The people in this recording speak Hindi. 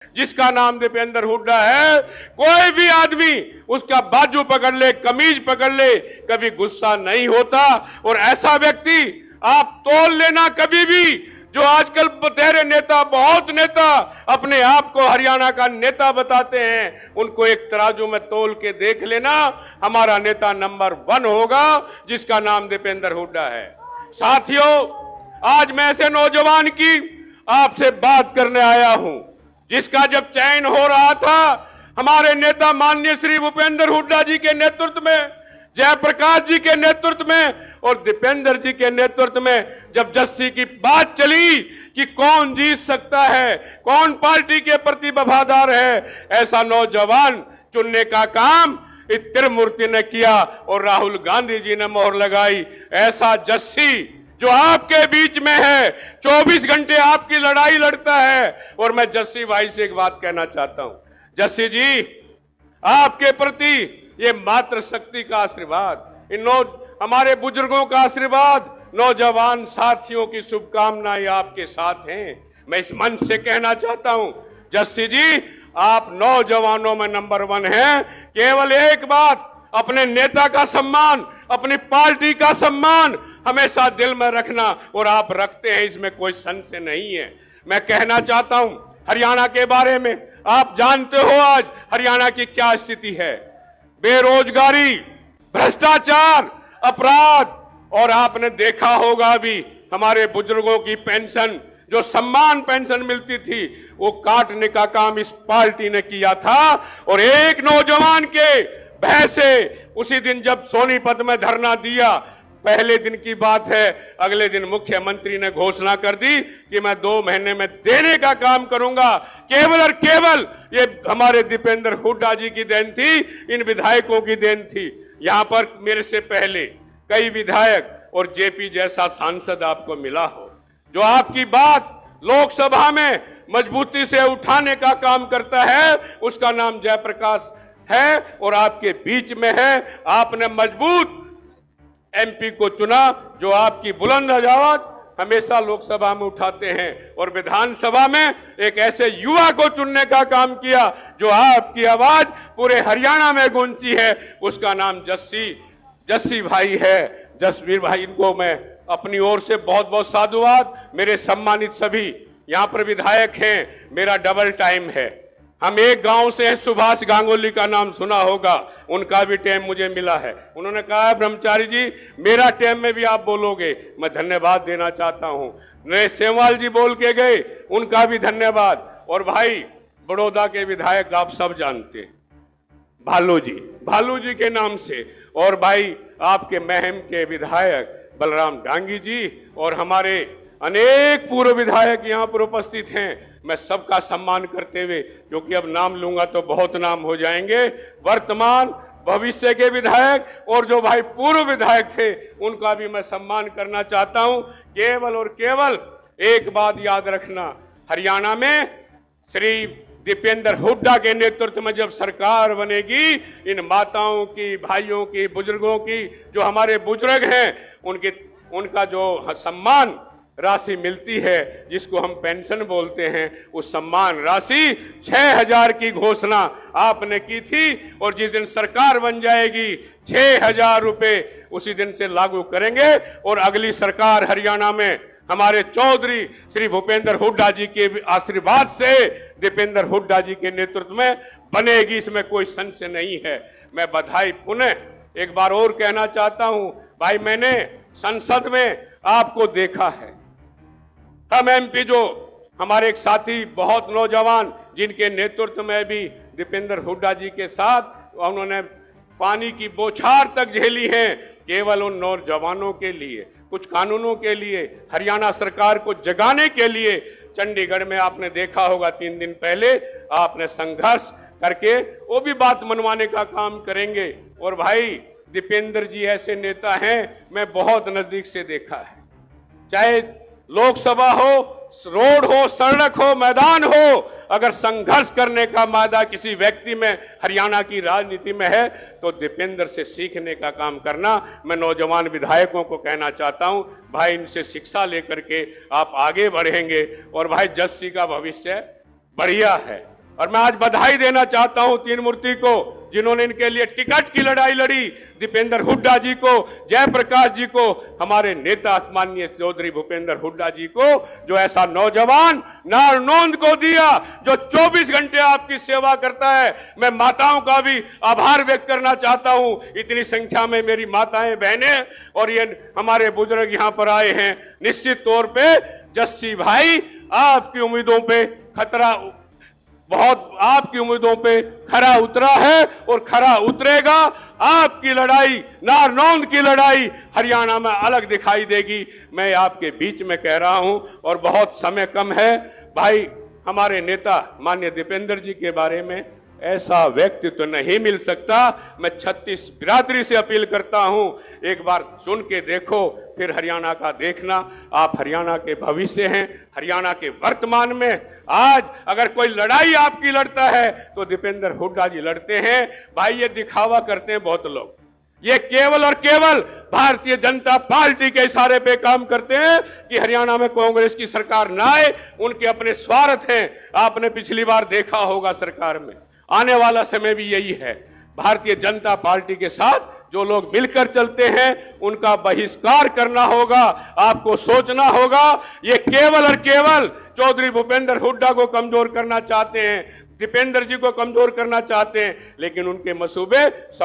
जिसका नाम दीपेंद्र हुड्डा है, कोई भी आदमी उसका बाजू पकड़ ले, कमीज पकड़ ले, कभी गुस्सा नहीं होता। और ऐसा व्यक्ति आप तोल लेना कभी भी, जो आजकल बतेरे नेता, बहुत नेता अपने आप को हरियाणा का नेता बताते हैं, उनको एक तराजू में तोल के देख लेना। हमारा नेता नंबर 1 होगा, जिसका नाम दीपेंद्र हुड्डा है। साथियों, आज मैं ऐसे नौजवान की आपसे बात करने आया हूं, जिसका जब चयन हो रहा था हमारे नेता माननीय श्री भूपेंद्र हुड्डा जी के नेतृत्व में, जयप्रकाश जी के नेतृत्व में और दीपेंद्र जी के नेतृत्व में, जब जस्सी की बात चली कि कौन जीत सकता है, कौन पार्टी के प्रति वफादार है, ऐसा नौजवान चुनने का काम त्रिमूर्ति ने किया और राहुल गांधी जी ने मोहर लगाई। ऐसा जस्सी जो आपके बीच में है, 24 घंटे आपकी लड़ाई लड़ता है। और मैं जस्सी भाई से एक बात कहना चाहता हूं, जस्सी जी, आपके प्रति ये मातृ शक्ति का आशीर्वाद, हमारे बुजुर्गों का आशीर्वाद, नौजवान साथियों की शुभकामनाएं आपके साथ हैं। मैं इस मंच से कहना चाहता हूं, जस्सी जी, आप नौजवानों में नंबर 1 हैं। केवल एक बात, अपने नेता का सम्मान, अपनी पार्टी का सम्मान हमेशा दिल में रखना, और आप रखते हैं, इसमें कोई संशय नहीं है। मैं कहना चाहता हूं हरियाणा के बारे में, आप जानते हो आज हरियाणा की क्या स्थिति है, बेरोजगारी, भ्रष्टाचार, अपराध, और आपने देखा होगा भी हमारे बुजुर्गों की पेंशन, जो सम्मान पेंशन मिलती थी, वो काटने का काम इस पार्टी ने किया था। और एक नौजवान के भय से उसी दिन जब सोनीपत में धरना दिया, पहले दिन की बात है, अगले दिन मुख्यमंत्री ने घोषणा कर दी कि मैं 2 महीने में देने का काम करूंगा। केवल और केवल ये हमारे दीपेंद्र हुड्डा जी की देन थी, इन विधायकों की देन थी। यहां पर मेरे से पहले कई विधायक और जेपी जैसा सांसद आपको मिला हो, जो आपकी बात लोकसभा में मजबूती से उठाने का काम करता है। उसका नाम जयप्रकाश है और आपके बीच में है। आपने मजबूत एमपी को चुना, जो आपकी बुलंद आवाज हमेशा लोकसभा में उठाते हैं, और विधानसभा में एक ऐसे युवा को चुनने का काम किया जो आपकी आवाज पूरे हरियाणा में गूंजी है। उसका नाम जस्सी भाई है। जसवीर भाई, इनको मैं अपनी ओर से बहुत बहुत साधुवाद। मेरे सम्मानित सभी यहाँ पर विधायक हैं, मेरा डबल टाइम है। हम एक गांव से हैं, सुभाष गांगुली का नाम सुना होगा, उनका भी टाइम मुझे मिला है। उन्होंने कहा है ब्रह्मचारी जी, मेरा टाइम में भी आप बोलोगे, मैं धन्यवाद देना चाहता हूं। नरेश सेमवाल जी बोल के गए, उनका भी धन्यवाद। और भाई, बड़ौदा के विधायक आप सब जानते हैं, भालू जी के नाम से। और भाई, आपके महम के विधायक बलराम डांगी जी और हमारे अनेक पूर्व विधायक यहाँ पर उपस्थित हैं। मैं सबका सम्मान करते हुए, क्योंकि अब नाम लूंगा तो बहुत नाम हो जाएंगे, वर्तमान भविष्य के विधायक और जो भाई पूर्व विधायक थे, उनका भी मैं सम्मान करना चाहता हूं। केवल और केवल एक बात याद रखना, हरियाणा में श्री दीपेंद्र हुड्डा के नेतृत्व में जब सरकार बनेगी, इन माताओं की, भाइयों की, बुजुर्गों की, जो हमारे बुजुर्ग हैं, उनका जो सम्मान राशि मिलती है, जिसको हम पेंशन बोलते हैं, उस सम्मान राशि 6000 की घोषणा आपने की थी। और जिस दिन सरकार बन जाएगी, 6000 रुपए उसी दिन से लागू करेंगे। और अगली सरकार हरियाणा में हमारे चौधरी श्री भूपेंद्र हुड्डा जी के आशीर्वाद से, दीपेंद्र हुड्डा जी के नेतृत्व में बनेगी, इसमें कोई संशय नहीं है। मैं बधाई पुनः एक बार और कहना चाहता हूं। भाई, मैंने संसद में आपको देखा है, हम एमपी जो हमारे एक साथी बहुत नौजवान, जिनके नेतृत्व में भी दीपेंद्र हुड्डा जी के साथ उन्होंने पानी की बौछार तक झेली है, केवल उन नौजवानों के लिए, कुछ कानूनों के लिए, हरियाणा सरकार को जगाने के लिए। चंडीगढ़ में आपने देखा होगा 3 दिन पहले आपने संघर्ष करके वो भी बात मनवाने का काम करेंगे। और भाई, दीपेंद्र जी ऐसे नेता हैं, मैं बहुत नजदीक से देखा है, चाहे लोकसभा हो, रोड हो, सड़क हो, मैदान हो, अगर संघर्ष करने का मादा किसी व्यक्ति में हरियाणा की राजनीति में है, तो दीपेंद्र से सीखने का काम करना मैं नौजवान विधायकों को कहना चाहता हूं। भाई, इनसे शिक्षा लेकर के आप आगे बढ़ेंगे। और भाई, जस्सी का भविष्य बढ़िया है। और मैं आज बधाई देना चाहता हूं तीन मूर्ति को, जिन्होंने इनके लिए टिकट की लड़ाई लड़ी, दीपेंद्र हुड्डा जी को, जयप्रकाश जी को, हमारे नेता माननीय चौधरी भूपेंद्र हुड्डा जी को, जो ऐसा नौजवान नारनौंद को दिया जो 24 घंटे आपकी सेवा करता है। मैं माताओं का भी आभार व्यक्त करना चाहता हूं। इतनी संख्या में मेरी माताएं, बहनें और ये हमारे बुजुर्ग यहां पर आए हैं। निश्चित तौर पे जस्सी भाई, आपकी उम्मीदों पे खतरा, बहुत आपकी उम्मीदों पे खरा उतरा है और खरा उतरेगा। आपकी लड़ाई, नारनौंद की लड़ाई हरियाणा में अलग दिखाई देगी। मैं आपके बीच में कह रहा हूं और बहुत समय कम है भाई। हमारे नेता माननीय दीपेंद्र जी के बारे में ऐसा व्यक्ति तो नहीं मिल सकता। मैं 36 बिरादरी से अपील करता हूं, एक बार सुन के देखो, फिर हरियाणा का देखना। आप हरियाणा के भविष्य हैं, हरियाणा के वर्तमान में। आज अगर कोई लड़ाई आपकी लड़ता है तो दीपेंद्र हुड्डा जी लड़ते हैं। भाई ये दिखावा करते हैं बहुत लोग, ये केवल और केवल भारतीय जनता पार्टी के इशारे पे काम करते हैं कि हरियाणा में कांग्रेस की सरकार ना आए। उनके अपने स्वार्थ हैं। आपने पिछली बार देखा होगा सरकार में, आने वाला समय भी यही है। भारतीय जनता पार्टी के साथ जो लोग मिलकर चलते हैं उनका बहिष्कार करना होगा। आपको सोचना होगा, ये केवल और केवल चौधरी भूपेंद्र हुड्डा को कमजोर करना चाहते हैं, दीपेंद्र जी को कमजोर करना चाहते हैं, लेकिन उनके मंसूबे सब